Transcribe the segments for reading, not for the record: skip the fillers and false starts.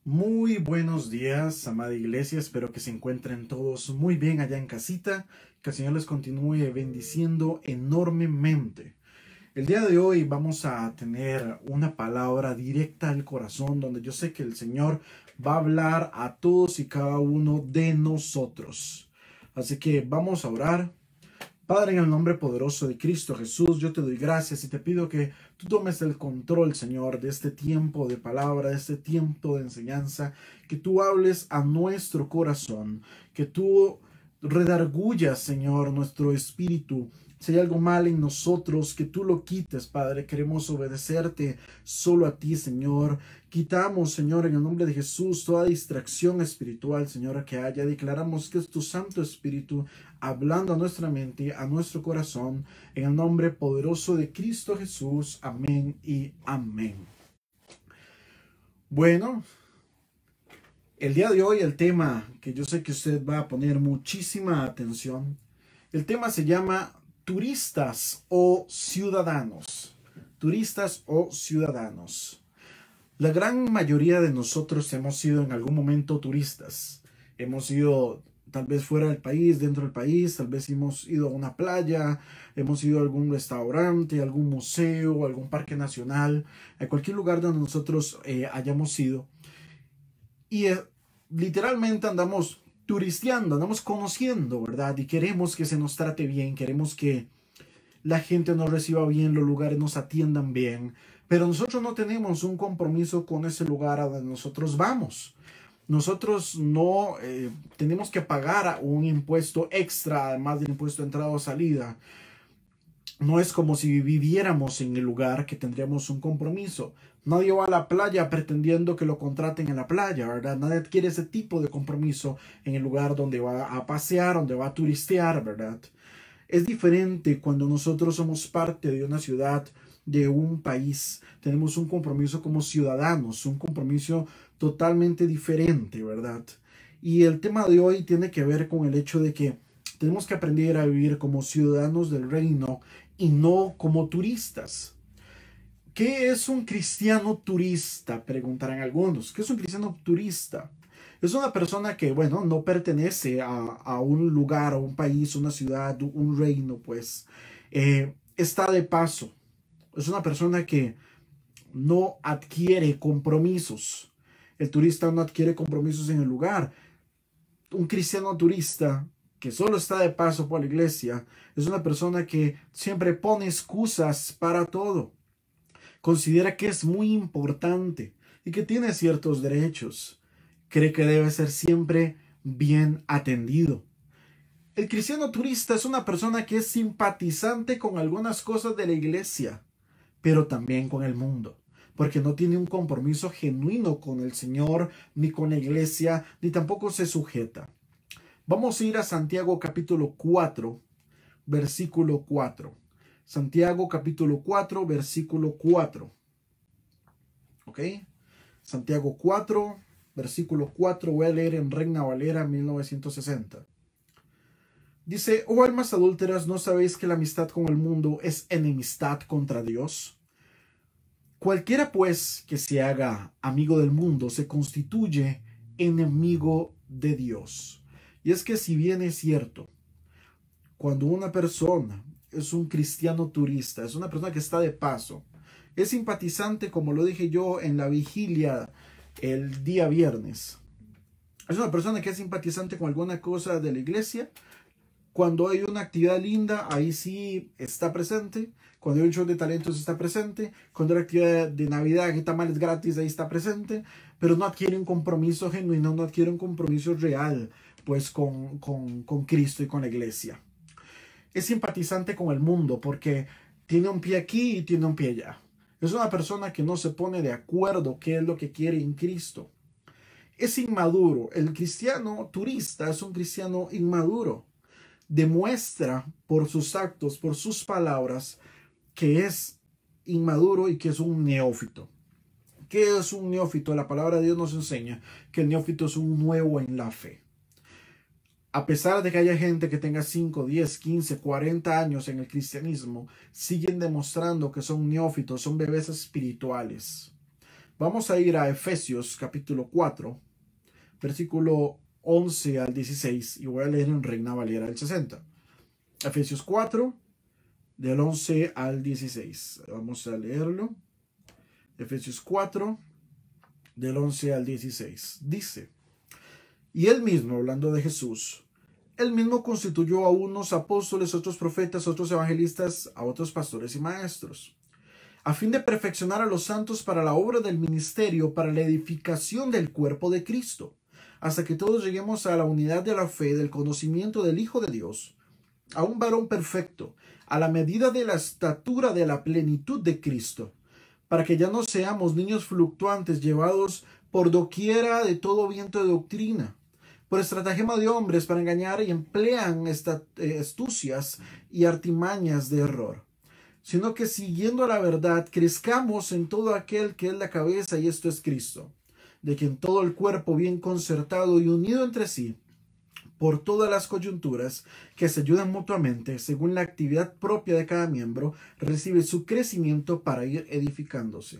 Muy buenos días, amada iglesia. Espero que se encuentren todos muy bien allá en casita. Que el Señor les continúe bendiciendo enormemente. El día de hoy vamos a tener una palabra directa al corazón, donde yo sé que el Señor va a hablar a todos y cada uno de nosotros. Así que vamos a orar. Padre, en el nombre poderoso de Cristo Jesús, yo te doy gracias y te pido que tú tomes el control, Señor, de este tiempo de palabra, de este tiempo de enseñanza, que tú hables a nuestro corazón, que tú redargullas, Señor, nuestro espíritu. Si hay algo mal en nosotros, que tú lo quites, Padre. Queremos obedecerte solo a ti, Señor. Quitamos, Señor, en el nombre de Jesús, toda distracción espiritual, Señor, que haya. Declaramos que es tu Santo Espíritu hablando a nuestra mente, a nuestro corazón, en el nombre poderoso de Cristo Jesús. Amén y amén. Bueno, el día de hoy el tema que yo sé que usted va a poner muchísima atención, el tema se llama turistas o ciudadanos. Turistas o ciudadanos. La gran mayoría de nosotros hemos sido en algún momento turistas. Hemos ido tal vez fuera del país, dentro del país, tal vez hemos ido a una playa, hemos ido a algún restaurante, algún museo, algún parque nacional, a cualquier lugar donde nosotros hayamos ido. Y literalmente andamos turisteando, andamos conociendo, ¿verdad? Y queremos que se nos trate bien, queremos que la gente nos reciba bien, los lugares nos atiendan bien, pero nosotros no tenemos un compromiso con ese lugar a donde nosotros vamos. Nosotros no tenemos que pagar un impuesto extra, además del impuesto de entrada o salida. No es como si viviéramos en el lugar que tendríamos un compromiso. Nadie va a la playa pretendiendo que lo contraten en la playa, ¿verdad? Nadie quiere ese tipo de compromiso en el lugar donde va a pasear, donde va a turistear, ¿verdad? Es diferente cuando nosotros somos parte de una ciudad, de un país. Tenemos un compromiso como ciudadanos, un compromiso totalmente diferente, ¿verdad? Y el tema de hoy tiene que ver con el hecho de que tenemos que aprender a vivir como ciudadanos del reino y no como turistas. ¿Qué es un cristiano turista? Preguntarán algunos. ¿Qué es un cristiano turista? Es una persona que, bueno, no pertenece a un lugar, a un país, una ciudad, un reino, pues. Está de paso. Es una persona que no adquiere compromisos. El turista no adquiere compromisos en el lugar. Un cristiano turista que solo está de paso por la iglesia es una persona que siempre pone excusas para todo. Considera que es muy importante y que tiene ciertos derechos. Cree que debe ser siempre bien atendido. El cristiano turista es una persona que es simpatizante con algunas cosas de la iglesia, pero también con el mundo, porque no tiene un compromiso genuino con el Señor, ni con la iglesia, ni tampoco se sujeta. Vamos a ir a Santiago capítulo 4, versículo 4. Santiago capítulo 4, versículo 4. ¿Ok? Santiago 4, versículo 4, voy a leer en Reina Valera 1960. Dice: oh almas adúlteras, ¿no sabéis que la amistad con el mundo es enemistad contra Dios? Cualquiera pues que se haga amigo del mundo se constituye enemigo de Dios. Y es que si bien es cierto, cuando una persona es un cristiano turista, es una persona que está de paso, es simpatizante, como lo dije yo en la vigilia el día viernes, es una persona que es simpatizante con alguna cosa de la iglesia. Cuando hay una actividad linda, ahí sí está presente. Cuando hay un show de talentos, está presente. Cuando hay actividad de Navidad, que tamales gratis, ahí está presente. Pero no adquiere un compromiso genuino, no adquiere un compromiso real, pues con Cristo y con la iglesia. Es simpatizante con el mundo porque tiene un pie aquí y tiene un pie allá. Es una persona que no se pone de acuerdo qué es lo que quiere en Cristo. Es inmaduro. El cristiano turista es un cristiano inmaduro. Demuestra por sus actos, por sus palabras, que es inmaduro y que es un neófito. ¿Qué es un neófito? La palabra de Dios nos enseña que el neófito es un nuevo en la fe. A pesar de que haya gente que tenga 5, 10, 15, 40 años en el cristianismo, siguen demostrando que son neófitos, son bebés espirituales. Vamos a ir a Efesios capítulo 4, versículo 11 al 16, y voy a leer en Reina Valera del 60. Efesios 4, del 11 al 16. Vamos a leerlo. Efesios 4, del 11 al 16. Dice: y él mismo, hablando de Jesús, él mismo constituyó a unos apóstoles, otros profetas, otros evangelistas, a otros pastores y maestros, a fin de perfeccionar a los santos para la obra del ministerio, para la edificación del cuerpo de Cristo, hasta que todos lleguemos a la unidad de la fe, del conocimiento del Hijo de Dios, a un varón perfecto, a la medida de la estatura de la plenitud de Cristo, para que ya no seamos niños fluctuantes, llevados por doquiera de todo viento de doctrina, por estratagema de hombres para engañar, y emplean astucias y artimañas de error, sino que siguiendo la verdad crezcamos en todo aquel que es la cabeza, y esto es Cristo, de quien todo el cuerpo, bien concertado y unido entre sí por todas las coyunturas que se ayudan mutuamente según la actividad propia de cada miembro, recibe su crecimiento para ir edificándose.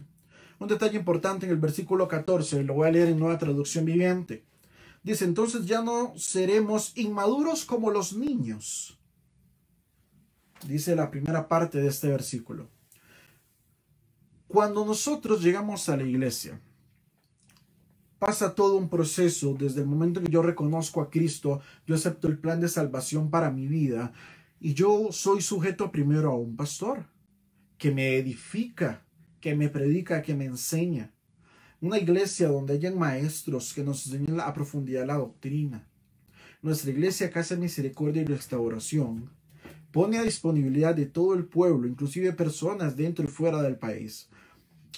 Un detalle importante en el versículo 14, lo voy a leer en Nueva Traducción Viviente. Dice: entonces ya no seremos inmaduros como los niños. Dice la primera parte de este versículo. Cuando nosotros llegamos a la iglesia, pasa todo un proceso. Desde el momento que yo reconozco a Cristo, yo acepto el plan de salvación para mi vida, y yo soy sujeto primero a un pastor que me edifica, que me predica, que me enseña. Una iglesia donde hayan maestros que nos enseñen a profundidad la doctrina. Nuestra iglesia, Casa de Misericordia y Restauración, pone a disponibilidad de todo el pueblo, inclusive personas dentro y fuera del país,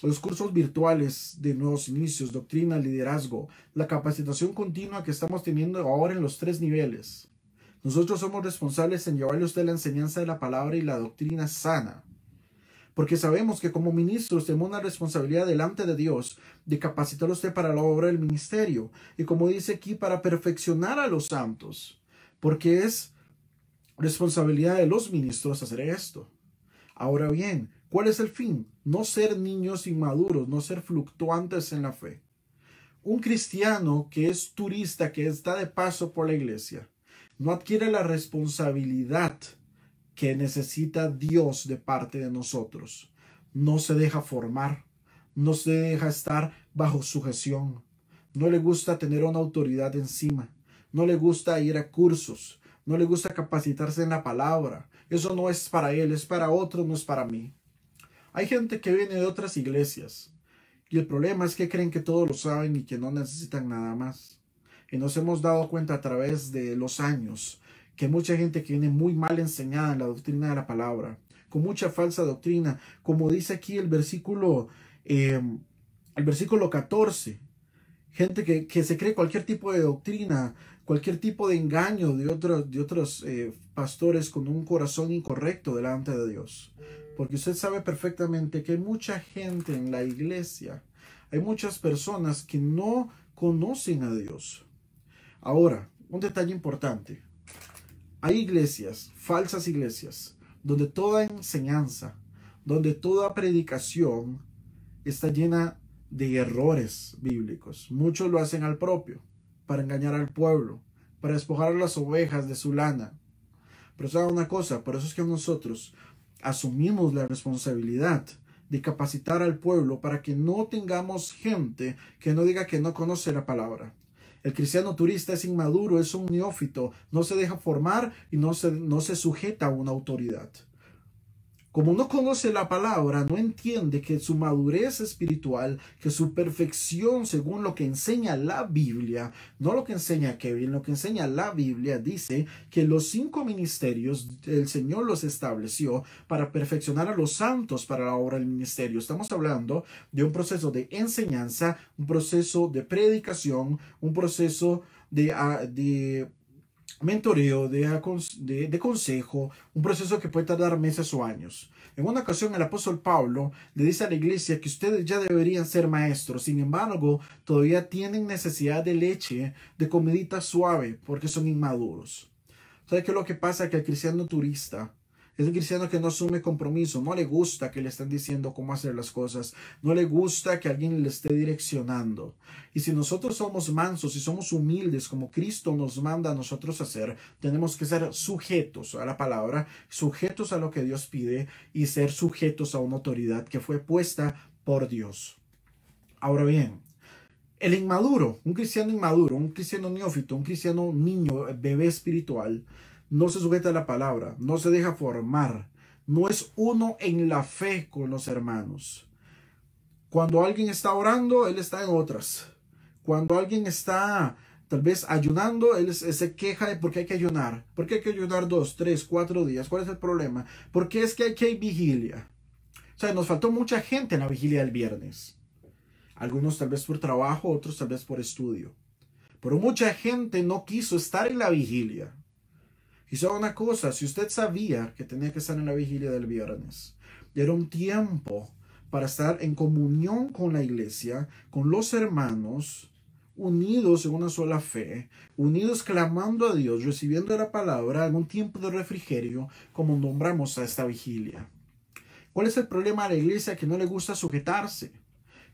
los cursos virtuales de nuevos inicios, doctrina, liderazgo, la capacitación continua que estamos teniendo ahora en los 3 niveles. Nosotros somos responsables en llevarle a usted la enseñanza de la palabra y la doctrina sana, porque sabemos que como ministros tenemos una responsabilidad delante de Dios de capacitar a usted para la obra del ministerio, y como dice aquí, para perfeccionar a los santos, porque es responsabilidad de los ministros hacer esto. Ahora bien, ¿cuál es el fin? No ser niños inmaduros, no ser fluctuantes en la fe. Un cristiano que es turista, que está de paso por la iglesia, no adquiere la responsabilidad que necesita Dios de parte de nosotros. No se deja formar, no se deja estar bajo sujeción, no le gusta tener una autoridad encima, no le gusta ir a cursos, no le gusta capacitarse en la palabra. Eso no es para él, es para otros, no es para mí. Hay gente que viene de otras iglesias, y el problema es que creen que todos lo saben y que no necesitan nada más. Y nos hemos dado cuenta a través de los años que mucha gente que viene muy mal enseñada en la doctrina de la palabra, con mucha falsa doctrina, como dice aquí el versículo 14, gente que se cree cualquier tipo de doctrina, cualquier tipo de engaño de otros pastores con un corazón incorrecto delante de Dios. Porque usted sabe perfectamente que hay mucha gente en la iglesia, hay muchas personas que no conocen a Dios. Ahora, un detalle importante. Hay iglesias, falsas iglesias, donde toda enseñanza, donde toda predicación está llena de errores bíblicos. Muchos lo hacen al propio, para engañar al pueblo, para despojar a las ovejas de su lana. Pero sabe una cosa, por eso es que nosotros asumimos la responsabilidad de capacitar al pueblo para que no tengamos gente que no diga que no conoce la palabra. El cristiano turista es inmaduro, es un neófito, no se deja formar y no se sujeta a una autoridad. Como no conoce la palabra, no entiende que su madurez espiritual, que su perfección según lo que enseña la Biblia, no lo que enseña Kevin, lo que enseña la Biblia, dice que los 5 ministerios el Señor los estableció para perfeccionar a los santos para la obra del ministerio. Estamos hablando de un proceso de enseñanza, un proceso de predicación, un proceso de mentoreo, de consejo, un proceso que puede tardar meses o años. En una ocasión el apóstol Pablo le dice a la iglesia que ustedes ya deberían ser maestros, sin embargo todavía tienen necesidad de leche, de comidita suave, porque son inmaduros. ¿Sabe qué es lo que pasa? Que el cristiano turista Es el cristiano que no asume compromiso, no le gusta que le estén diciendo cómo hacer las cosas, no le gusta que alguien le esté direccionando. Y si nosotros somos mansos y somos humildes como Cristo nos manda a nosotros hacer, tenemos que ser sujetos a la palabra, sujetos a lo que Dios pide y ser sujetos a una autoridad que fue puesta por Dios. Ahora bien, el inmaduro, un cristiano neófito, un cristiano niño, bebé espiritual, no se sujeta a la palabra, no se deja formar, no es uno en la fe con los hermanos. Cuando alguien está orando, él está en otras. Cuando alguien está tal vez ayunando, él se queja de por qué hay que ayunar. ¿Por qué hay que ayunar 2, 3, 4 días? ¿Cuál es el problema? Porque es que hay vigilia. O sea, nos faltó mucha gente en la vigilia del viernes. Algunos tal vez por trabajo, otros tal vez por estudio. Pero mucha gente no quiso estar en la vigilia. Y solo una cosa, si usted sabía que tenía que estar en la vigilia del viernes, era un tiempo para estar en comunión con la iglesia, con los hermanos, unidos en una sola fe, unidos clamando a Dios, recibiendo la palabra en un tiempo de refrigerio, como nombramos a esta vigilia. ¿Cuál es el problema de la iglesia? Que no le gusta sujetarse,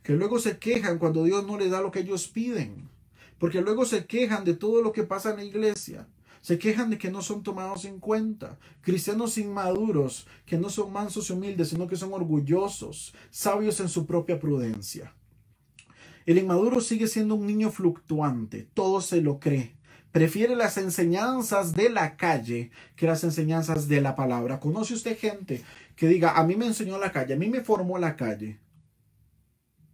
que luego se quejan cuando Dios no les da lo que ellos piden, porque luego se quejan de todo lo que pasa en la iglesia. Se quejan de que no son tomados en cuenta. Cristianos inmaduros, que no son mansos y humildes, sino que son orgullosos, sabios en su propia prudencia. El inmaduro sigue siendo un niño fluctuante, todo se lo cree. Prefiere las enseñanzas de la calle que las enseñanzas de la palabra. ¿Conoce usted gente que diga, a mí me enseñó la calle, a mí me formó la calle?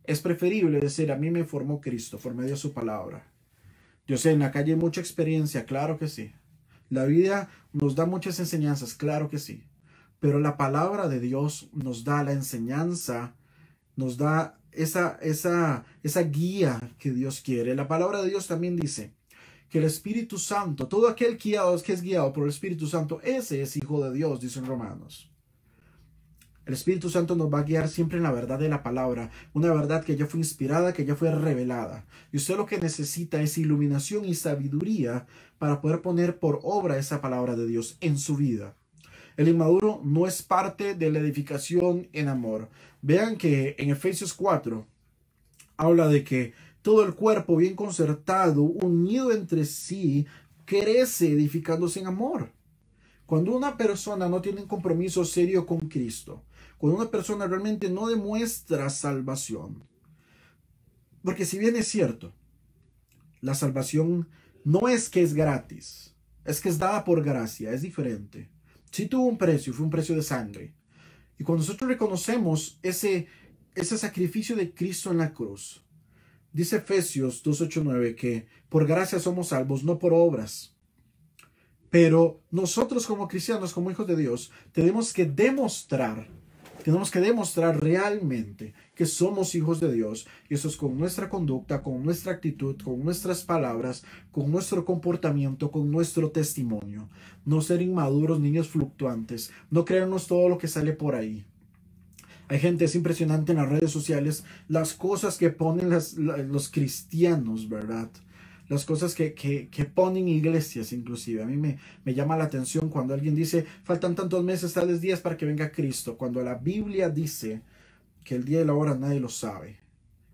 Es preferible decir, a mí me formó Cristo por medio de su palabra. Yo sé, en la calle hay mucha experiencia, claro que sí. La vida nos da muchas enseñanzas, claro que sí. Pero la palabra de Dios nos da la enseñanza, nos da esa guía que Dios quiere. La palabra de Dios también dice que el Espíritu Santo, todo aquel que es guiado por el Espíritu Santo, ese es hijo de Dios, dicen Romanos. El Espíritu Santo nos va a guiar siempre en la verdad de la palabra, una verdad que ya fue inspirada, que ya fue revelada. Y usted lo que necesita es iluminación y sabiduría para poder poner por obra esa palabra de Dios en su vida. El inmaduro no es parte de la edificación en amor. Vean que en Efesios 4 habla de que todo el cuerpo bien concertado, unido entre sí, crece edificándose en amor. Cuando una persona no tiene un compromiso serio con Cristo, cuando una persona realmente no demuestra salvación, porque si bien es cierto, la salvación no es que es gratis, es que es dada por gracia, es diferente. Sí tuvo un precio, fue un precio de sangre. Y cuando nosotros reconocemos ese sacrificio de Cristo en la cruz, dice Efesios 2:8-9 que por gracia somos salvos, no por obras. Pero nosotros como cristianos, como hijos de Dios, tenemos que demostrar realmente que somos hijos de Dios. Y eso es con nuestra conducta, con nuestra actitud, con nuestras palabras, con nuestro comportamiento, con nuestro testimonio. No ser inmaduros, niños fluctuantes. No creernos todo lo que sale por ahí. Hay gente, es impresionante en las redes sociales, las cosas que ponen los cristianos, ¿verdad? Las cosas que ponen iglesias inclusive. A mí me llama la atención cuando alguien dice, faltan tantos meses, tales días para que venga Cristo. Cuando la Biblia dice que el día y la hora nadie lo sabe.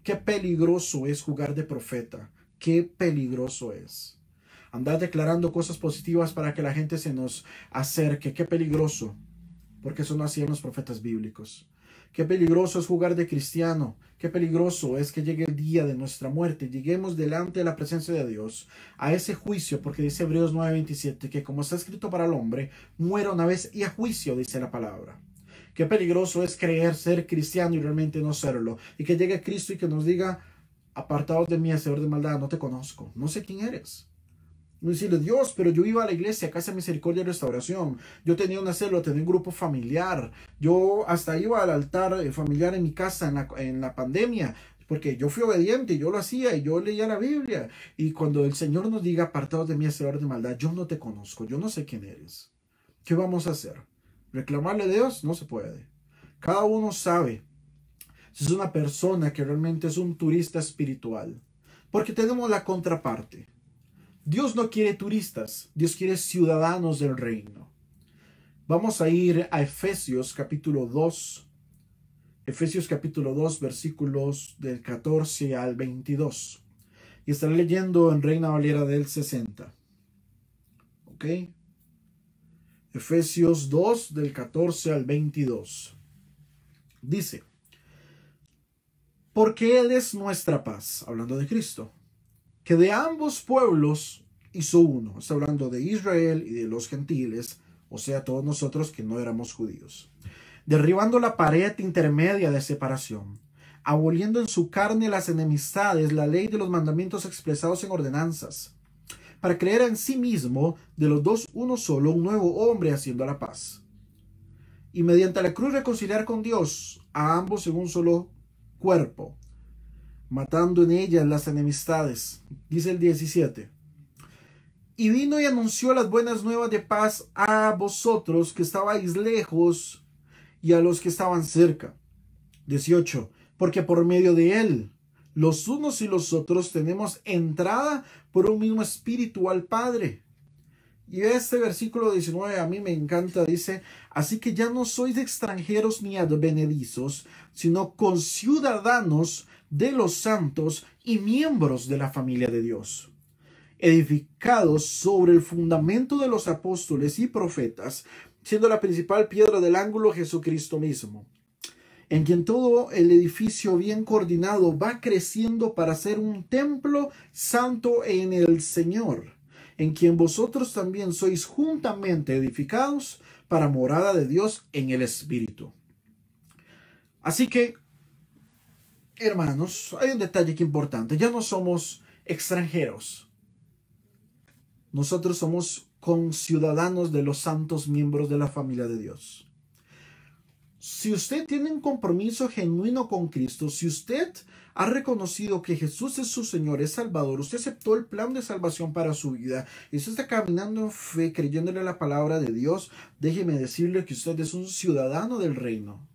Qué peligroso es jugar de profeta. Qué peligroso es. Andar declarando cosas positivas para que la gente se nos acerque. Qué peligroso. Porque eso no hacían los profetas bíblicos. Qué peligroso es jugar de cristiano. Qué peligroso es que llegue el día de nuestra muerte. Lleguemos delante de la presencia de Dios a ese juicio, porque dice Hebreos 9:27 que como está escrito para el hombre, muera una vez y a juicio, dice la palabra. Qué peligroso es creer ser cristiano y realmente no serlo. Y que llegue Cristo y que nos diga, apartados de mí, hacedor de maldad, no te conozco, no sé quién eres. No decirle, Dios, pero yo iba a la iglesia, Casa de Misericordia y Restauración. Yo tenía una célula, tenía un grupo familiar. Yo hasta iba al altar familiar en mi casa en la pandemia, porque yo fui obediente, yo lo hacía y yo leía la Biblia. Y cuando el Señor nos diga, apartados de mí, hacedor de maldad, yo no te conozco, yo no sé quién eres. ¿Qué vamos a hacer? ¿Reclamarle a Dios? No se puede. Cada uno sabe si es una persona que realmente es un turista espiritual. Porque tenemos la contraparte. Dios no quiere turistas, Dios quiere ciudadanos del reino. Vamos a ir a Efesios capítulo 2. Efesios capítulo 2, versículos del 14 al 22. Y estaré leyendo en Reina Valera del 60. ¿Ok? Efesios 2, del 14 al 22. Dice: porque Él es nuestra paz, hablando de Cristo, que de ambos pueblos hizo uno. Está hablando de Israel y de los gentiles, o sea, todos nosotros que no éramos judíos, derribando la pared intermedia de separación, aboliendo en su carne las enemistades, la ley de los mandamientos expresados en ordenanzas, para crear en sí mismo de los dos uno solo, un nuevo hombre haciendo la paz, y mediante la cruz reconciliar con Dios a ambos en un solo cuerpo, matando en ellas las enemistades. Dice el 17: y vino y anunció las buenas nuevas de paz a vosotros que estabais lejos y a los que estaban cerca. 18: porque por medio de él, los unos y los otros tenemos entrada por un mismo espíritu al Padre. Y este versículo 19 a mí me encanta, dice: así que ya no sois extranjeros ni advenedizos, sino conciudadanos de los santos y miembros de la familia de Dios, edificados sobre el fundamento de los apóstoles y profetas, siendo la principal piedra del ángulo Jesucristo mismo, en quien todo el edificio bien coordinado va creciendo para ser un templo santo en el Señor, en quien vosotros también sois juntamente edificados para morada de Dios en el Espíritu. Así que, hermanos, hay un detalle que es importante. Ya no somos extranjeros. Nosotros somos conciudadanos de los santos miembros de la familia de Dios. Si usted tiene un compromiso genuino con Cristo, si usted ha reconocido que Jesús es su Señor, es Salvador, usted aceptó el plan de salvación para su vida, y usted está caminando en fe, creyéndole la palabra de Dios, déjeme decirle que usted es un ciudadano del reino.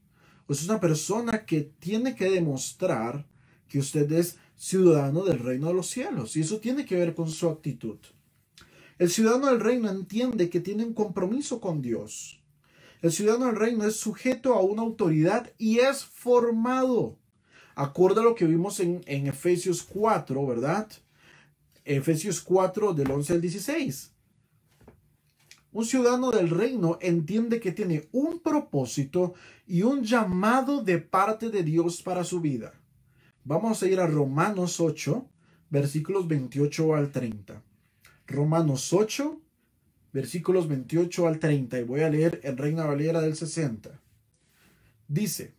Es una persona que tiene que demostrar que usted es ciudadano del reino de los cielos, y eso tiene que ver con su actitud. El ciudadano del reino entiende que tiene un compromiso con Dios. El ciudadano del reino es sujeto a una autoridad y es formado. Acorde a lo que vimos en Efesios 4, ¿verdad? Efesios 4 del 11 al 16. Un ciudadano del reino entiende que tiene un propósito y un llamado de parte de Dios para su vida. Vamos a ir a Romanos 8, versículos 28 al 30. Romanos 8, versículos 28 al 30, y voy a leer en Reina Valera del 60. Dice: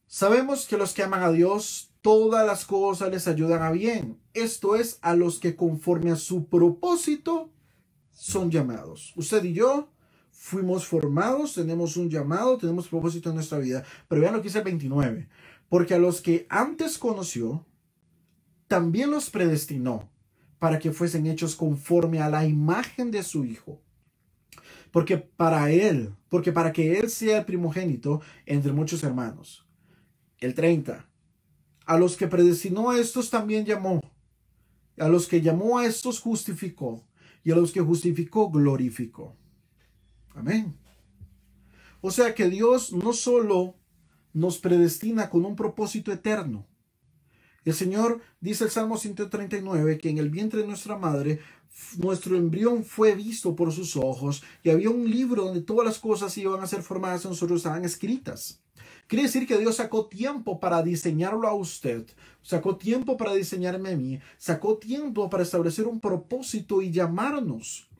sabemos que los que aman a Dios, todas las cosas les ayudan a bien. Esto es, a los que conforme a su propósito son llamados. Usted y yo fuimos formados, tenemos un llamado, tenemos propósito en nuestra vida. Pero vean lo que dice el 29. Porque a los que antes conoció, también los predestinó para que fuesen hechos conforme a la imagen de su Hijo. Porque para que Él sea el primogénito entre muchos hermanos. El 30. A los que predestinó a estos también llamó. A los que llamó a estos justificó. Y a los que justificó glorificó. Amén. O sea que Dios no solo nos predestina con un propósito eterno. El Señor, dice el Salmo 139, que en el vientre de nuestra madre, nuestro embrión fue visto por sus ojos, y había un libro donde todas las cosas iban a ser formadas en nosotros, estaban escritas. Quiere decir que Dios sacó tiempo para diseñarlo a usted, sacó tiempo para diseñarme a mí, sacó tiempo para establecer un propósito y llamarnos.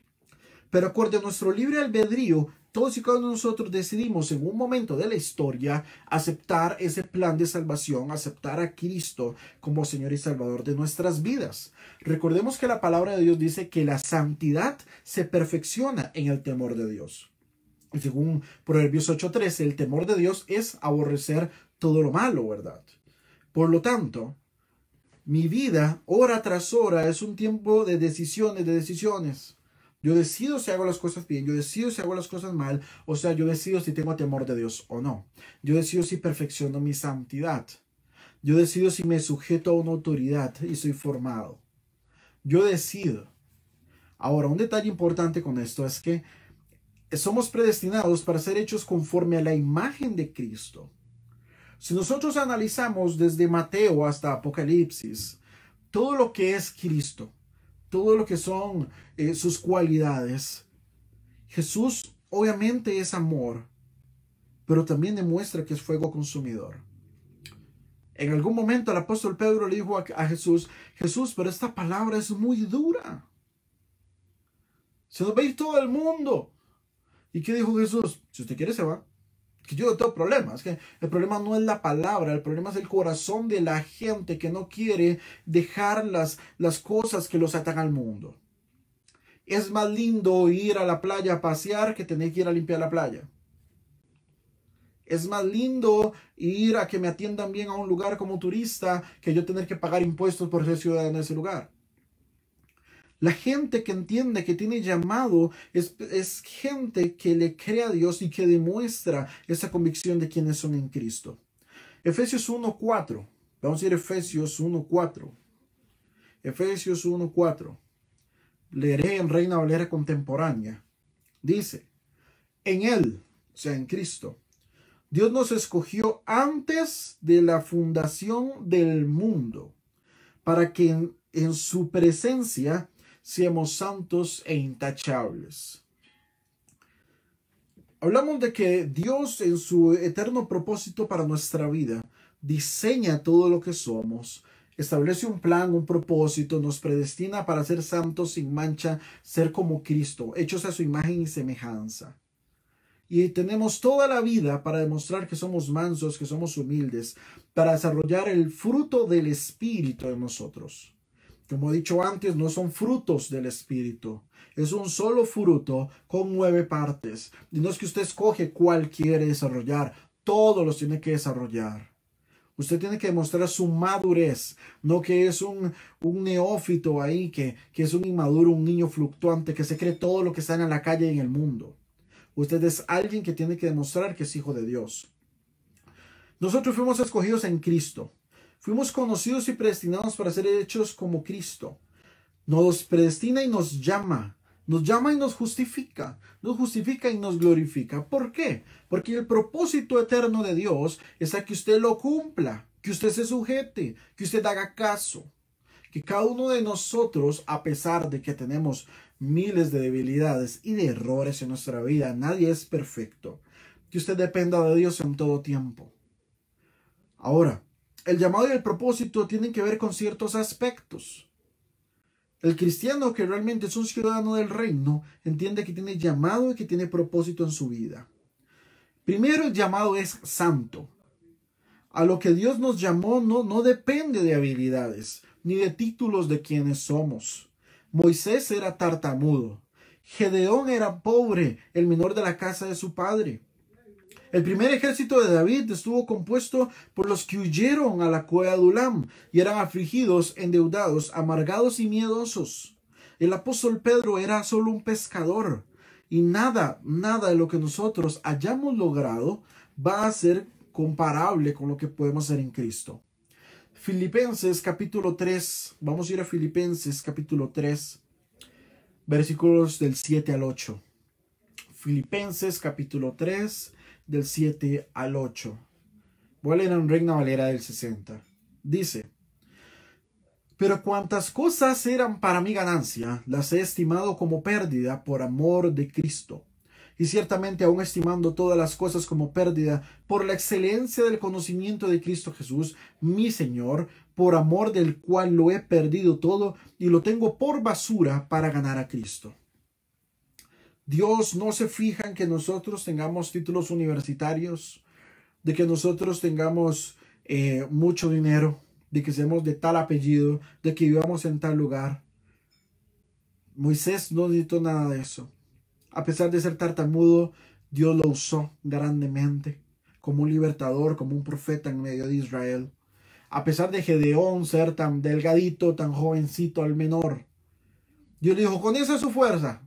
Pero acorde a nuestro libre albedrío, todos y cada uno de nosotros decidimos en un momento de la historia aceptar ese plan de salvación, aceptar a Cristo como Señor y Salvador de nuestras vidas. Recordemos que la palabra de Dios dice que la santidad se perfecciona en el temor de Dios. Y según Proverbios 8:13, el temor de Dios es aborrecer todo lo malo, ¿verdad? Por lo tanto, mi vida, hora tras hora, es un tiempo de decisiones. Yo decido si hago las cosas bien, yo decido si hago las cosas mal, o sea, yo decido si tengo temor de Dios o no. Yo decido si perfecciono mi santidad. Yo decido si me sujeto a una autoridad y soy formado. Yo decido. Ahora, un detalle importante con esto es que somos predestinados para ser hechos conforme a la imagen de Cristo. Si nosotros analizamos desde Mateo hasta Apocalipsis, todo lo que es Cristo, todo lo que son sus cualidades, Jesús obviamente es amor, pero también demuestra que es fuego consumidor. En algún momento el apóstol Pedro le dijo a Jesús, Jesús, pero esta palabra es muy dura. Se nos va a ir todo el mundo. ¿Y qué dijo Jesús? Si usted quiere se va. Que yo no tengo problemas. Es que el problema no es la palabra, el problema es el corazón de la gente que no quiere dejar las cosas que los atan al mundo. Es más lindo ir a la playa a pasear que tener que ir a limpiar la playa. Es más lindo ir a que me atiendan bien a un lugar como turista que yo tener que pagar impuestos por ser ciudadano de ese lugar. La gente que entiende que tiene llamado es gente que le cree a Dios y que demuestra esa convicción de quiénes son en Cristo. Efesios 1:4. Vamos a ir a Efesios 1:4. Efesios 1:4. Leeré en Reina Valera contemporánea. Dice, en Él, o sea, en Cristo, Dios nos escogió antes de la fundación del mundo, para que en su presencia seamos santos e intachables. Hablamos de que Dios en su eterno propósito para nuestra vida diseña todo lo que somos, establece un plan, un propósito, nos predestina para ser santos sin mancha, ser como Cristo, hechos a su imagen y semejanza. Y tenemos toda la vida para demostrar que somos mansos, que somos humildes, para desarrollar el fruto del Espíritu en nosotros. Como he dicho antes, no son frutos del Espíritu. Es un solo fruto con 9 partes. Y no es que usted escoge cuál quiere desarrollar. Todos los tiene que desarrollar. Usted tiene que demostrar su madurez. No que es un neófito ahí, que es un inmaduro, un niño fluctuante, que se cree todo lo que está en la calle y en el mundo. Usted es alguien que tiene que demostrar que es hijo de Dios. Nosotros fuimos escogidos en Cristo. Fuimos conocidos y predestinados para ser hechos como Cristo. Nos predestina y nos llama. Nos llama y nos justifica. Nos justifica y nos glorifica. ¿Por qué? Porque el propósito eterno de Dios es a que usted lo cumpla, que usted se sujete, que usted haga caso. Que cada uno de nosotros, a pesar de que tenemos miles de debilidades y de errores en nuestra vida, nadie es perfecto, que usted dependa de Dios en todo tiempo. Ahora, el llamado y el propósito tienen que ver con ciertos aspectos. El cristiano que realmente es un ciudadano del reino entiende que tiene llamado y que tiene propósito en su vida. Primero, el llamado es santo. A lo que Dios nos llamó no depende de habilidades ni de títulos de quienes somos. Moisés era tartamudo. Gedeón era pobre, el menor de la casa de su padre. El primer ejército de David estuvo compuesto por los que huyeron a la cueva de Adulam y eran afligidos, endeudados, amargados y miedosos. El apóstol Pedro era solo un pescador y nada de lo que nosotros hayamos logrado va a ser comparable con lo que podemos hacer en Cristo. Filipenses capítulo 3, vamos a ir a Filipenses capítulo 3, versículos del 7 al 8. Filipenses capítulo 3, del 7 al 8. Voy a leer en Reina Valera del 60. Dice, pero cuantas cosas eran para mi ganancia, las he estimado como pérdida por amor de Cristo. Y ciertamente aún estimando todas las cosas como pérdida por la excelencia del conocimiento de Cristo Jesús, mi Señor, por amor del cual lo he perdido todo y lo tengo por basura para ganar a Cristo. Dios no se fija en que nosotros tengamos títulos universitarios, de que nosotros tengamos mucho dinero, de que seamos de tal apellido, de que vivamos en tal lugar. Moisés no necesitó nada de eso. A pesar de ser tartamudo, Dios lo usó grandemente como un libertador, como un profeta en medio de Israel. A pesar de Gedeón ser tan delgadito, tan jovencito, al menor, Dios le dijo, con esa es su fuerza.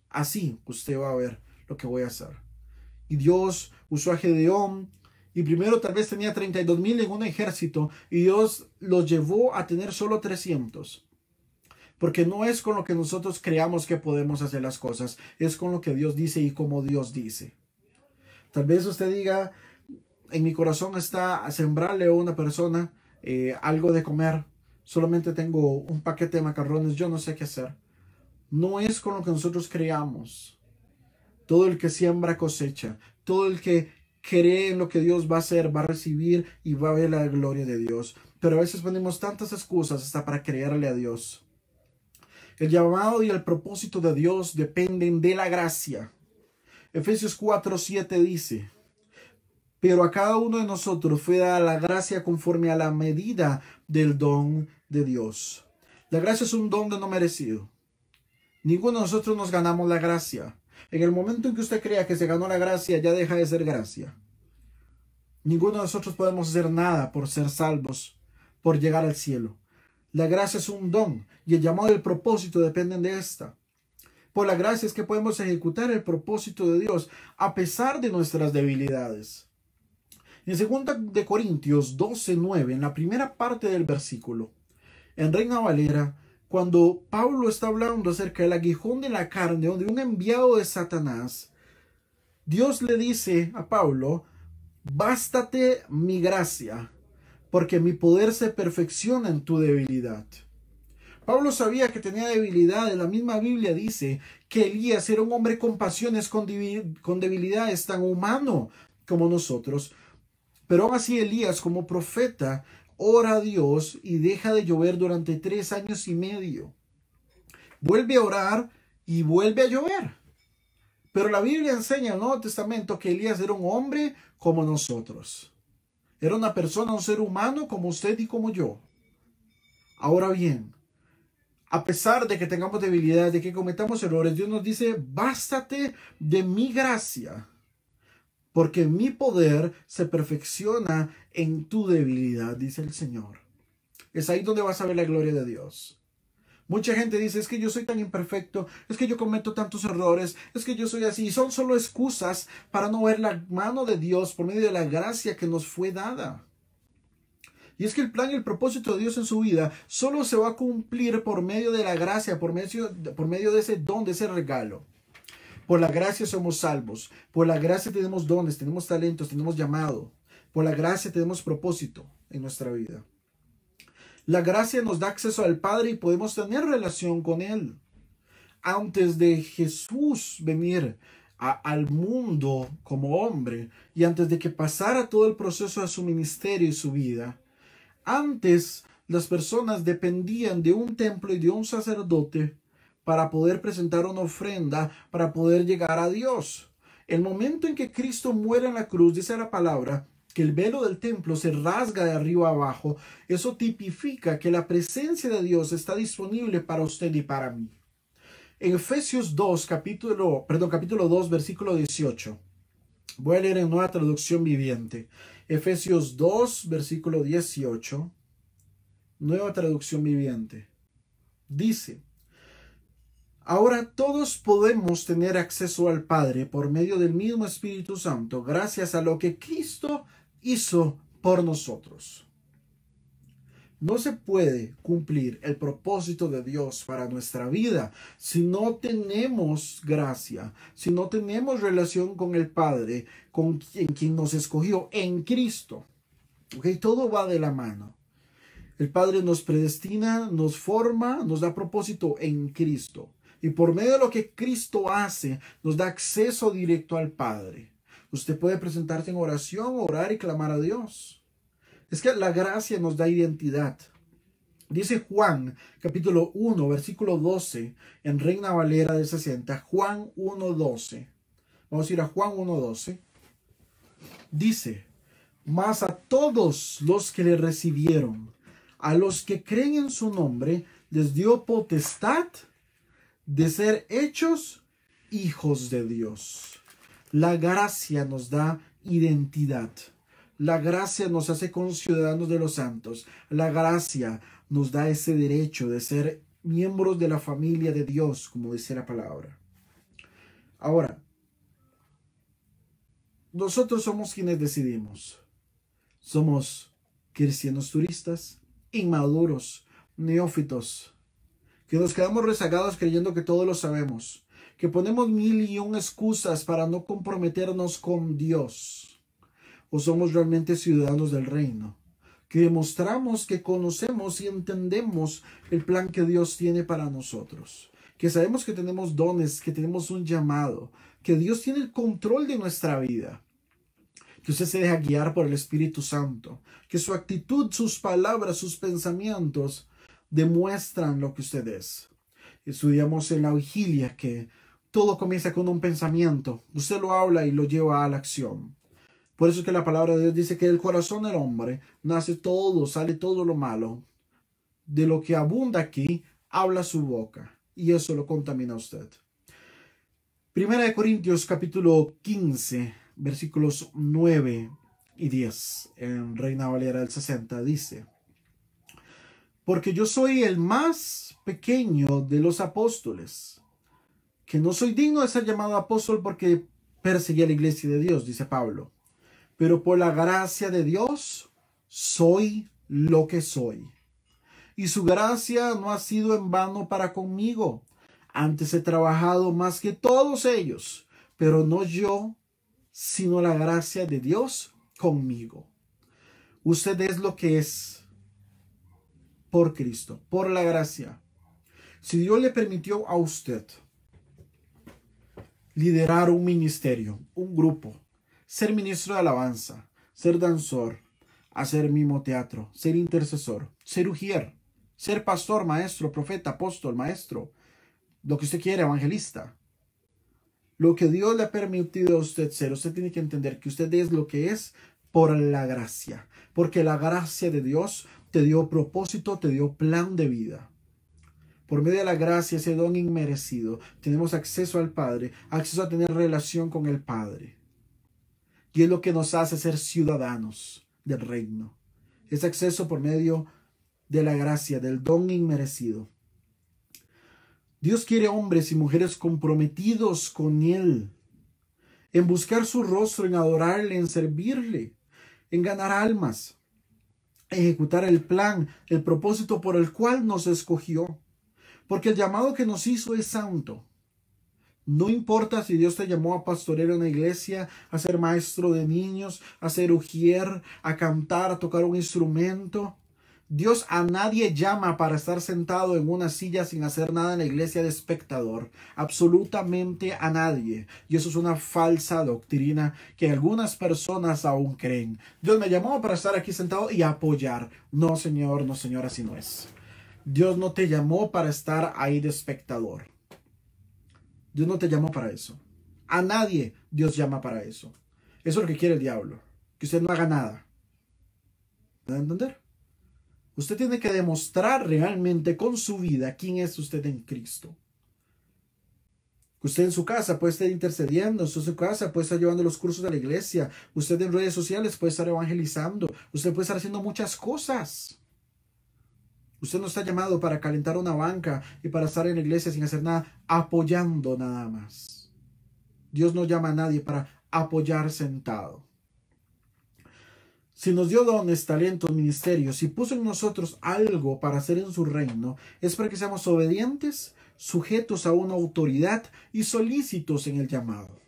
Así usted va a ver lo que voy a hacer. Y Dios usó a Gedeón y primero tal vez tenía 32,000 en un ejército y Dios los llevó a tener solo 300. Porque no es con lo que nosotros creamos que podemos hacer las cosas, es con lo que Dios dice y como Dios dice. Tal vez usted diga, en mi corazón está a sembrarle a una persona algo de comer. Solamente tengo un paquete de macarrones, yo no sé qué hacer. No es con lo que nosotros creamos. Todo el que siembra cosecha. Todo el que cree en lo que Dios va a hacer, va a recibir y va a ver la gloria de Dios. Pero a veces ponemos tantas excusas hasta para creerle a Dios. El llamado y el propósito de Dios dependen de la gracia. Efesios 4:7 dice: pero a cada uno de nosotros fue dada la gracia conforme a la medida del don de Dios. La gracia es un don de no merecido. Ninguno de nosotros nos ganamos la gracia. En el momento en que usted crea que se ganó la gracia, ya deja de ser gracia. Ninguno de nosotros podemos hacer nada por ser salvos, por llegar al cielo. La gracia es un don y el llamado y el propósito dependen de esta. Por la gracia es que podemos ejecutar el propósito de Dios a pesar de nuestras debilidades. En 2 de Corintios 12:9, en la primera parte del versículo, en Reina Valera, cuando Pablo está hablando acerca del aguijón de la carne o de un enviado de Satanás, Dios le dice a Pablo: bástate mi gracia, porque mi poder se perfecciona en tu debilidad. Pablo sabía que tenía debilidades. La misma Biblia dice que Elías era un hombre con pasiones, con debilidades, tan humano como nosotros. Pero aún así Elías, como profeta, ora a Dios y deja de llover durante 3 años y medio. Vuelve a orar y vuelve a llover. Pero la Biblia enseña en el Nuevo Testamento que Elías era un hombre como nosotros. Era una persona, un ser humano como usted y como yo. Ahora bien, a pesar de que tengamos debilidades, de que cometamos errores, Dios nos dice: bástate de mi gracia, porque mi poder se perfecciona en tu debilidad, dice el Señor. Es ahí donde vas a ver la gloria de Dios. Mucha gente dice: es que yo soy tan imperfecto, es que yo cometo tantos errores, es que yo soy así. Y son solo excusas para no ver la mano de Dios por medio de la gracia que nos fue dada. Y es que el plan y el propósito de Dios en su vida solo se va a cumplir por medio de la gracia, por medio de ese don, de ese regalo. Por la gracia somos salvos. Por la gracia tenemos dones, tenemos talentos, tenemos llamado. Por la gracia tenemos propósito en nuestra vida. La gracia nos da acceso al Padre y podemos tener relación con Él. Antes de Jesús venir al mundo como hombre y antes de que pasara todo el proceso de su ministerio y su vida, antes las personas dependían de un templo y de un sacerdote para poder presentar una ofrenda, para poder llegar a Dios. El momento en que Cristo muere en la cruz, dice la palabra, que el velo del templo se rasga de arriba a abajo. Eso tipifica que la presencia de Dios está disponible para usted y para mí. En Efesios 2, capítulo 2, versículo 18. Voy a leer en Nueva Traducción Viviente. Efesios 2, versículo 18. Nueva Traducción Viviente. Dice: ahora todos podemos tener acceso al Padre por medio del mismo Espíritu Santo, gracias a lo que Cristo hizo por nosotros. No se puede cumplir el propósito de Dios para nuestra vida si no tenemos gracia, si no tenemos relación con el Padre, con quien nos escogió en Cristo. ¿Okay? Todo va de la mano. El Padre nos predestina, nos forma, nos da propósito en Cristo. Y por medio de lo que Cristo hace, nos da acceso directo al Padre. Usted puede presentarse en oración, orar y clamar a Dios. Es que la gracia nos da identidad. Dice Juan, capítulo 1, versículo 12, en Reina Valera del 60, Juan 1:12. Vamos a ir a Juan 1:12. Dice: mas a todos los que le recibieron, a los que creen en su nombre, les dio potestad de ser hechos hijos de Dios. La gracia nos da identidad. La gracia nos hace conciudadanos de los santos. La gracia nos da ese derecho de ser miembros de la familia de Dios, como dice la palabra. Ahora, nosotros somos quienes decidimos. Somos cristianos turistas, inmaduros, neófitos, que nos quedamos rezagados creyendo que todo lo sabemos, que ponemos 1000 y 1 excusas para no comprometernos con Dios, o somos realmente ciudadanos del reino, que demostramos que conocemos y entendemos el plan que Dios tiene para nosotros, que sabemos que tenemos dones, que tenemos un llamado, que Dios tiene el control de nuestra vida, que usted se deja guiar por el Espíritu Santo, que su actitud, sus palabras, sus pensamientos demuestran lo que usted es. Estudiamos en la vigilia que todo comienza con un pensamiento. Usted lo habla y lo lleva a la acción. Por eso es que la palabra de Dios dice que del corazón del hombre nace todo, sale todo lo malo. De lo que abunda aquí, habla su boca. Y eso lo contamina a usted. Primera de Corintios capítulo 15, versículos 9 y 10. En Reina Valera del 60 dice: porque yo soy el más pequeño de los apóstoles, que no soy digno de ser llamado apóstol porque perseguí a la iglesia de Dios, dice Pablo. Pero por la gracia de Dios soy lo que soy. Y su gracia no ha sido en vano para conmigo. Antes he trabajado más que todos ellos, pero no yo, sino la gracia de Dios conmigo. Usted es lo que es por Cristo, por la gracia. Si Dios le permitió a usted liderar un ministerio, un grupo, ser ministro de alabanza, ser danzor, hacer mimo teatro, ser intercesor, ser ujier, ser pastor, maestro, profeta, apóstol, maestro, lo que usted quiera, evangelista. Lo que Dios le ha permitido a usted ser, usted tiene que entender que usted es lo que es por la gracia. Porque la gracia de Dios te dio propósito, te dio plan de vida. Por medio de la gracia, ese don inmerecido, tenemos acceso al Padre, acceso a tener relación con el Padre. Y es lo que nos hace ser ciudadanos del reino. Es acceso por medio de la gracia, del don inmerecido. Dios quiere hombres y mujeres comprometidos con Él, en buscar su rostro, en adorarle, en servirle, en ganar almas, ejecutar el plan, el propósito por el cual nos escogió. Porque el llamado que nos hizo es santo. No importa si Dios te llamó a pastorear una iglesia, a ser maestro de niños, a ser ujier, a cantar, a tocar un instrumento. Dios a nadie llama para estar sentado en una silla sin hacer nada en la iglesia de espectador. Absolutamente a nadie. Y eso es una falsa doctrina que algunas personas aún creen. Dios me llamó para estar aquí sentado y apoyar. No, señor, no, señor, así no es. Dios no te llamó para estar ahí de espectador. Dios no te llamó para eso. A nadie Dios llama para eso. Eso es lo que quiere el diablo. Que usted no haga nada. ¿Me da a entender? Usted tiene que demostrar realmente con su vida quién es usted en Cristo. Usted en su casa puede estar intercediendo, usted en su casa puede estar llevando los cursos de la iglesia, usted en redes sociales puede estar evangelizando, usted puede estar haciendo muchas cosas. Usted no está llamado para calentar una banca y para estar en la iglesia sin hacer nada, apoyando nada más. Dios no llama a nadie para apoyar sentado. Si nos dio dones, talentos, ministerios, si puso en nosotros algo para hacer en su reino, es para que seamos obedientes, sujetos a una autoridad y solícitos en el llamado.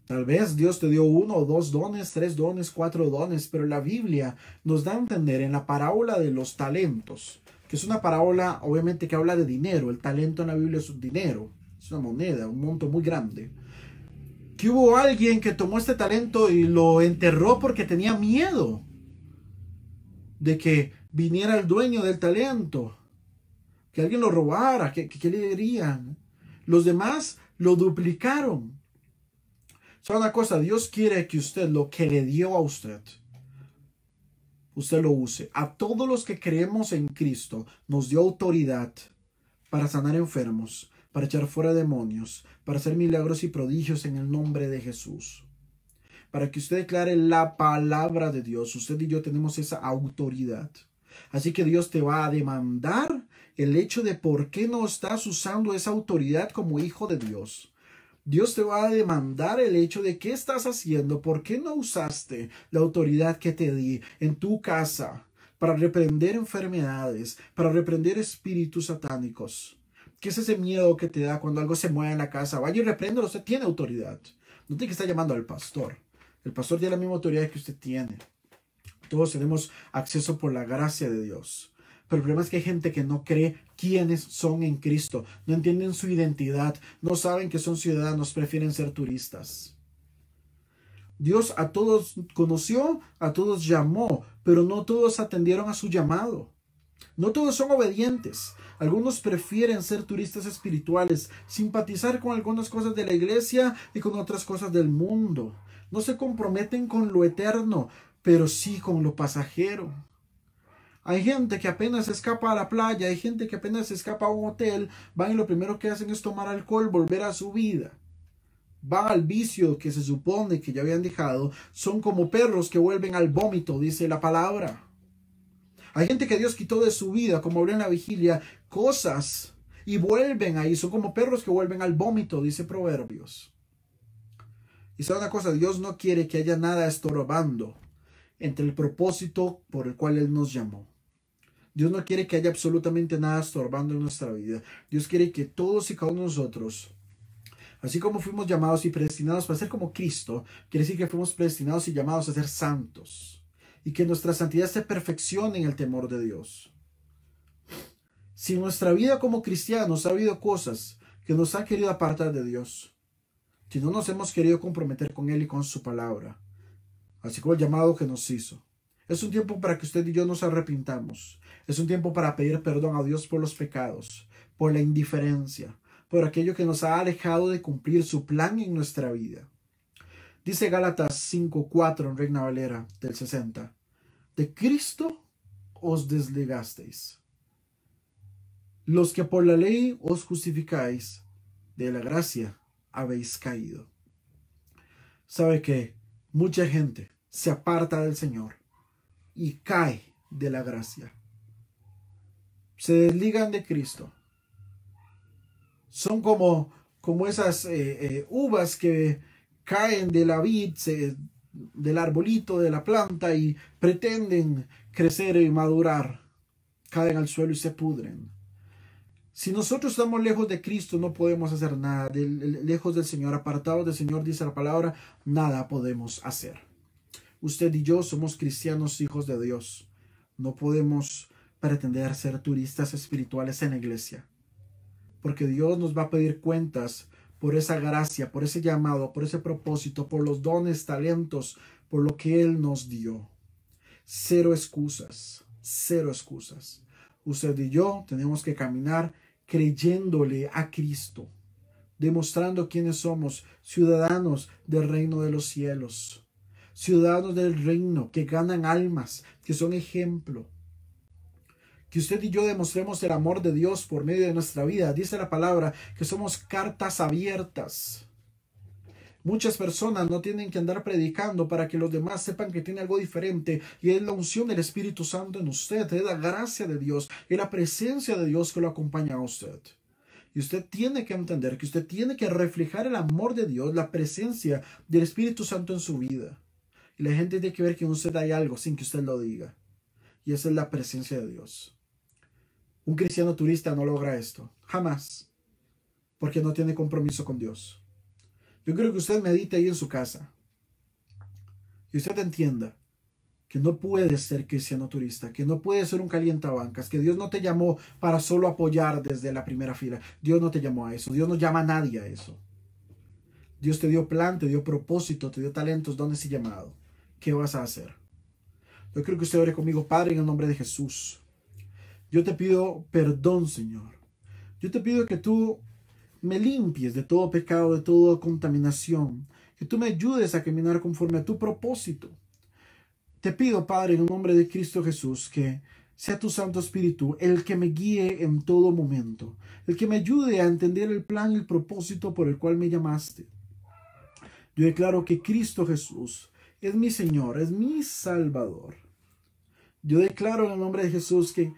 Tal vez Dios te dio 1 o 2 dones, 3 dones, 4 dones, pero la Biblia nos da a entender en la parábola de los talentos, que es una parábola obviamente que habla de dinero. El talento en la Biblia es un dinero, es una moneda, un monto muy grande. Que hubo alguien que tomó este talento y lo enterró porque tenía miedo de que viniera el dueño del talento, que alguien lo robara, que le dirían. Los demás lo duplicaron. ¿Sabe una cosa? Dios quiere que usted, lo que le dio a usted lo use. A todos los que creemos en Cristo, nos dio autoridad para sanar enfermos, para echar fuera demonios, para hacer milagros y prodigios en el nombre de Jesús. Para que usted declare la palabra de Dios. Usted y yo tenemos esa autoridad. Así que Dios te va a demandar el hecho de por qué no estás usando esa autoridad como hijo de Dios. Dios te va a demandar el hecho de qué estás haciendo, por qué no usaste la autoridad que te di en tu casa, para reprender enfermedades, para reprender espíritus satánicos. ¿Qué es ese miedo que te da cuando algo se mueve en la casa? Vaya y repréndelo, usted tiene autoridad. No tiene que estar llamando al pastor. El pastor tiene la misma autoridad que usted tiene. Todos tenemos acceso por la gracia de Dios. Pero el problema es que hay gente que no cree quiénes son en Cristo. No entienden su identidad. No saben que son ciudadanos. Prefieren ser turistas. Dios a todos conoció, a todos llamó, pero no todos atendieron a su llamado. No todos son obedientes. Algunos prefieren ser turistas espirituales, simpatizar con algunas cosas de la iglesia y con otras cosas del mundo. No se comprometen con lo eterno, pero sí con lo pasajero. Hay gente que apenas escapa a la playa, hay gente que apenas escapa a un hotel, van y lo primero que hacen es tomar alcohol, volver a su vida. Van al vicio que se supone que ya habían dejado, son como perros que vuelven al vómito, dice la palabra. Hay gente que Dios quitó de su vida, como hablé en la vigilia, cosas y vuelven ahí, son como perros que vuelven al vómito, dice Proverbios. Y sabe una cosa, Dios no quiere que haya nada estorbando entre el propósito por el cual Él nos llamó. Dios no quiere que haya absolutamente nada estorbando en nuestra vida. Dios quiere que todos y cada uno de nosotros, así como fuimos llamados y predestinados para ser como Cristo, quiere decir que fuimos predestinados y llamados a ser santos. Y que nuestra santidad se perfeccione en el temor de Dios. Si en nuestra vida como cristianos ha habido cosas que nos han querido apartar de Dios, si no nos hemos querido comprometer con Él y con su palabra, así como el llamado que nos hizo, es un tiempo para que usted y yo nos arrepintamos. Es un tiempo para pedir perdón a Dios por los pecados, por la indiferencia, por aquello que nos ha alejado de cumplir su plan en nuestra vida. Dice Gálatas 5:4 en Reina Valera del 60. De Cristo os desligasteis. Los que por la ley os justificáis, de la gracia habéis caído. ¿Sabe qué? Mucha gente se aparta del Señor y cae de la gracia. Se desligan de Cristo. Son como esas uvas que caen de la vid, del arbolito, de la planta y pretenden crecer y madurar. Caen al suelo y se pudren. Si nosotros estamos lejos de Cristo, no podemos hacer nada. Lejos del Señor, apartados del Señor, dice la palabra, nada podemos hacer. Usted y yo somos cristianos, hijos de Dios. No podemos pretender ser turistas espirituales en la iglesia. Porque Dios nos va a pedir cuentas por esa gracia, por ese llamado, por ese propósito, por los dones, talentos, por lo que Él nos dio. Cero excusas, cero excusas. Usted y yo tenemos que caminar creyéndole a Cristo, demostrando quiénes somos, ciudadanos del reino de los cielos. Ciudadanos del reino que ganan almas, que son ejemplo. Que usted y yo demostremos el amor de Dios por medio de nuestra vida. Dice la palabra que somos cartas abiertas. Muchas personas no tienen que andar predicando para que los demás sepan que tiene algo diferente. Y es la unción del Espíritu Santo en usted. Es la gracia de Dios. Es la presencia de Dios que lo acompaña a usted. Y usted tiene que entender que usted tiene que reflejar el amor de Dios, la presencia del Espíritu Santo en su vida. Y la gente tiene que ver que en usted hay algo sin que usted lo diga. Y esa es la presencia de Dios. Un cristiano turista no logra esto. Jamás. Porque no tiene compromiso con Dios. Yo quiero que usted medite ahí en su casa. Y usted entienda que no puede ser cristiano turista. Que no puede ser un calientabancas. Que Dios no te llamó para solo apoyar desde la primera fila. Dios no te llamó a eso. Dios no llama a nadie a eso. Dios te dio plan, te dio propósito, te dio talentos, dones y llamado. ¿Qué vas a hacer? Yo creo que usted ore conmigo, Padre, en el nombre de Jesús. Yo te pido perdón, Señor. Yo te pido que tú me limpies de todo pecado, de toda contaminación. Que tú me ayudes a caminar conforme a tu propósito. Te pido, Padre, en el nombre de Cristo Jesús, que sea tu Santo Espíritu el que me guíe en todo momento. El que me ayude a entender el plan y el propósito por el cual me llamaste. Yo declaro que Cristo Jesús es mi Señor, es mi Salvador. Yo declaro en el nombre de Jesús que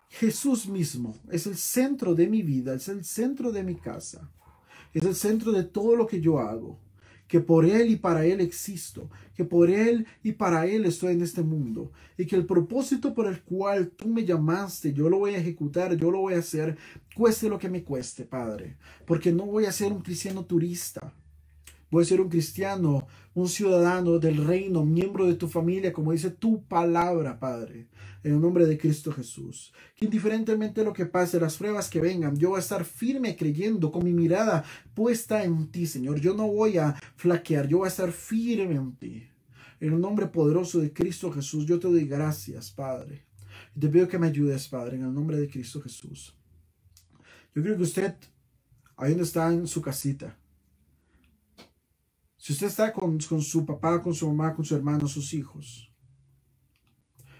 Jesús mismo es el centro de mi vida, es el centro de mi casa, es el centro de todo lo que yo hago. que por Él y para Él existo, que por Él y para Él estoy en este mundo, y que el propósito por el cual tú me llamaste, yo lo voy a ejecutar, yo lo voy a hacer, cueste lo que me cueste, Padre, porque no voy a ser un cristiano turista. Voy a ser un cristiano, un ciudadano del reino, miembro de tu familia, como dice tu palabra, Padre, en el nombre de Cristo Jesús. Que indiferentemente de lo que pase, las pruebas que vengan, yo voy a estar firme creyendo, con mi mirada puesta en ti, Señor. Yo no voy a flaquear, yo voy a estar firme en ti. En el nombre poderoso de Cristo Jesús, yo te doy gracias, Padre. Y te pido que me ayudes, Padre, en el nombre de Cristo Jesús. Yo creo que usted, ahí donde está en su casita, si usted está con su papá, con su mamá, con su hermano, sus hijos,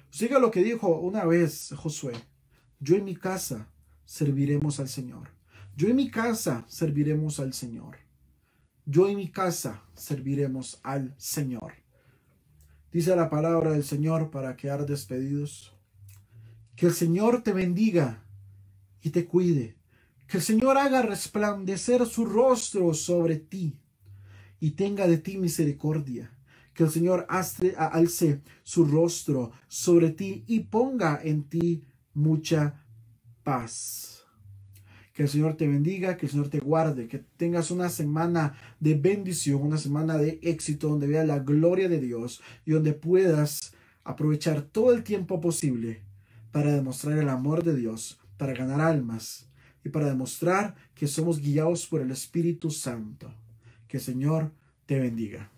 siga lo que dijo una vez Josué: yo en mi casa serviremos al Señor. Yo en mi casa serviremos al Señor. Yo en mi casa serviremos al Señor. Dice la palabra del Señor para quedar despedidos. Que el Señor te bendiga y te cuide. Que el Señor haga resplandecer su rostro sobre ti y tenga de ti misericordia. Que el Señor alce su rostro sobre ti y ponga en ti mucha paz. Que el Señor te bendiga, que el Señor te guarde, que tengas una semana de bendición, una semana de éxito, donde veas la gloria de Dios y donde puedas aprovechar todo el tiempo posible para demostrar el amor de Dios, para ganar almas y para demostrar que somos guiados por el Espíritu Santo. Que el Señor te bendiga.